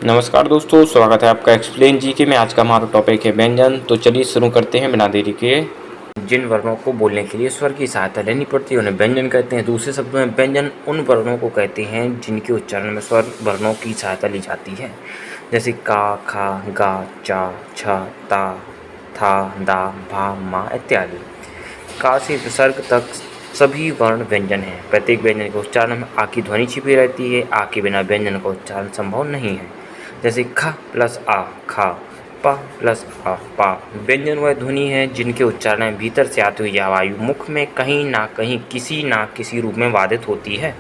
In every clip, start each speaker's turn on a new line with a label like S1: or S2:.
S1: नमस्कार दोस्तों, स्वागत है आपका एक्सप्लेन जीके में। आज का हमारा टॉपिक है व्यंजन। तो चलिए शुरू करते हैं बिना देरी के। जिन वर्णों को बोलने के लिए स्वर की सहायता लेनी पड़ती है उन्हें व्यंजन कहते हैं। दूसरे शब्दों में व्यंजन उन वर्णों को कहते हैं जिनके उच्चारण में स्वर वर्णों की सहायता ली जाती है, जैसे का, खा, गा, चा, छ, ता, था, दा, भा, मा इत्यादि। का से विसर्ग तक सभी वर्ण व्यंजन हैं। प्रत्येक व्यंजन के उच्चारण में आ की ध्वनि छिपी रहती है। आ के बिना व्यंजन का उच्चारण संभव नहीं है। जैसे ख प्लस आ खा, प प्लस आ पा। व्यंजन वह ध्वनि है जिनके उच्चारण में भीतर से आती हुई वायु मुख में कहीं ना कहीं किसी ना किसी रूप में वादित होती है।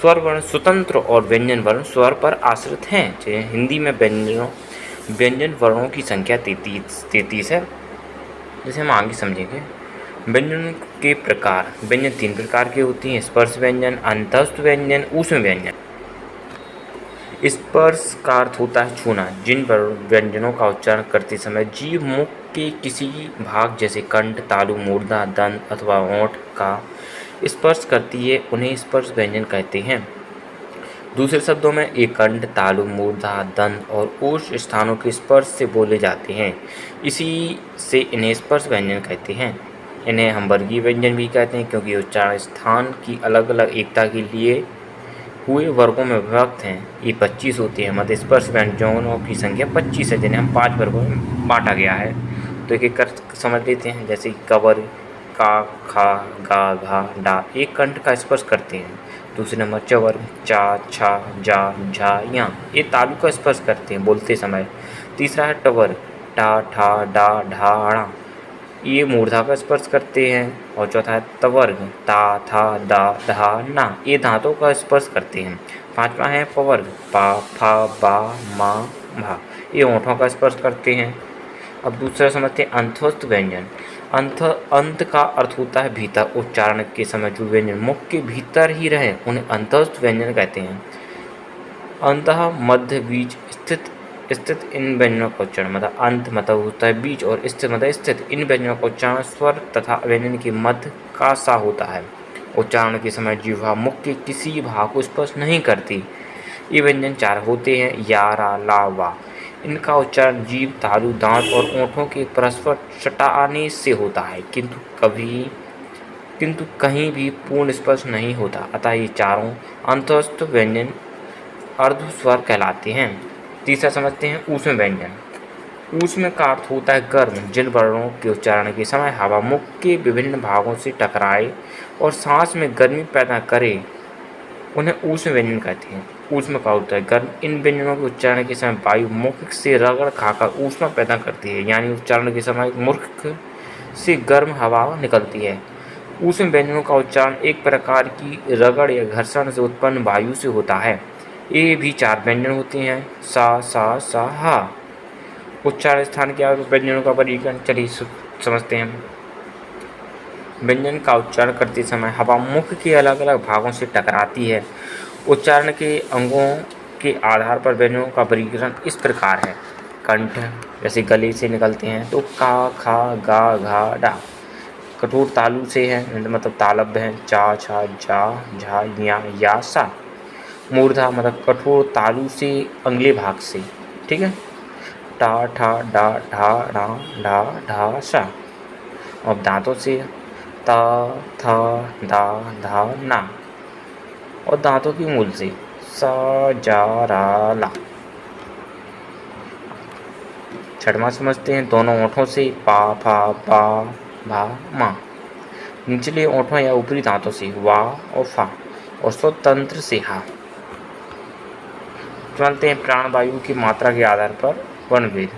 S1: स्वर वर्ण स्वतंत्र और व्यंजन वर्ण स्वर पर आश्रित हैं। जैसे हिंदी में व्यंजन वर्णों की संख्या 33 है। जैसे हम आगे समझेंगे। व्यंजन के प्रकार। व्यंजन 3 प्रकार के होती हैं: स्पर्श व्यंजन, अंतस्थ व्यंजन, ऊष्म व्यंजन। स्पर्श का अर्थ होता है छूना। जिन व्यंजनों का उच्चारण करते समय जीभ मुख के किसी भाग जैसे कंठ, तालु, मूर्धा, दंत अथवा ओंठ का स्पर्श करती है उन्हें स्पर्श व्यंजन कहते हैं। दूसरे शब्दों में ये कंठ, तालु, मूर्धा, दंत और ओष्ठ स्थानों के स्पर्श से बोले जाते हैं, इसी से इन्हें स्पर्श व्यंजन कहते हैं। इन्हें हम वर्गीय व्यंजन भी कहते हैं क्योंकि उच्चारण स्थान की अलग अलग एकता के लिए हुए वर्गों में विभक्त हैं। ये 25 होते हैं। मध्य स्पर्श व्यंजनों की संख्या 25 है, जिन्हें हम 5 वर्गों में बांटा गया है। तो एक एक कर समझ लेते हैं। जैसे कवर, का, खा, गा, घा, डा एक कंठ का स्पर्श करते हैं। दूसरे नंबर चवर, चा, छा, जा, झा, या ये तालु का स्पर्श करते हैं बोलते समय। तीसरा है टवर, टा, ठा, डा, ढा, णा ये मूर्धा का स्पर्श करते हैं। और चौथा है तवर्ग, ता, था, दा, धा, ना ये दांतों का स्पर्श करते हैं। पांचवा है पवर्ग, पा, फा, बा, मा, भा ये होठों का स्पर्श करते हैं। अब दूसरा समझते हैं अंतस्थ व्यंजन। अंत का अर्थ होता है भीतर। उच्चारण के समय जो व्यंजन मुख के भीतर ही रहे उन्हें अंतस्थ व्यंजन कहते हैं। अंतः मध्य बीच स्थित इन व्यंजनों का उच्चारण, मतलब अंत मतलब होता है बीच और स्थित मतलब स्थित। इन व्यंजनों का उच्चारण स्वर तथा व्यंजन के मध्य का सा होता है। उच्चारण के समय जिह्वा मुख के किसी भाग को स्पर्श नहीं करती। ये व्यंजन 4 होते हैं: या, रा, ला, वा। इनका उच्चारण जीभ, तालु, दांत और ओठों के परस्पर सटाने से होता है, किंतु कहीं भी पूर्ण स्पर्श नहीं होता। अतः ये चारों अंतस्थ व्यंजन अर्ध स्वर कहलाते हैं। तीसरा समझते हैं ऊष्म व्यंजन। ऊष्म का अर्थ होता है गर्म। जिन वर्णों के उच्चारण के समय हवा मुख के विभिन्न भागों से टकराए और सांस में गर्मी पैदा करे उन्हें ऊष्म व्यंजन कहते हैं। ऊष्म का होता है गर्म। इन व्यंजनों के उच्चारण के समय वायु मुख से रगड़ खाकर ऊष्मा पैदा करती है, यानी उच्चारण के समय मुख से गर्म हवा निकलती है। ऊष्म व्यंजनों का उच्चारण एक प्रकार की रगड़ या घर्षण से उत्पन्न वायु से होता है। ये भी 4 व्यंजन होते हैं: सा, सा, सा, हा। उच्चारण स्थान के व्यंजनों का वर्गीकरण चलिए समझते हैं। व्यंजन का उच्चारण करते समय हवा मुख के अलग अलग भागों से टकराती है। उच्चारण के अंगों के आधार पर व्यंजनों का वर्गीकरण इस प्रकार है। कंठ जैसे गले से निकलते हैं तो का, खा, गा, घा, डा। कठोर तालु से है मतलब तालब्य है: चा, छा, जा, झा, या, सा। मूर्धा मतलब कठोर तालु से अगले भाग से, ठीक है, टा, ठा, डा, ढा, णा, ढा, ढा, सा। और दांतों से ता, था, दा, धा, ना। और दांतों की मूल से सा, जा, रा, ला। छठवां समझते हैं दोनों ओठों से पा, फा, बा, भा, मा। निचले ओठों या ऊपरी दांतों से वा और फा। और स्वतंत्र से हा। जानते हैं प्राण वायु की मात्रा के आधार पर वर्णभेद।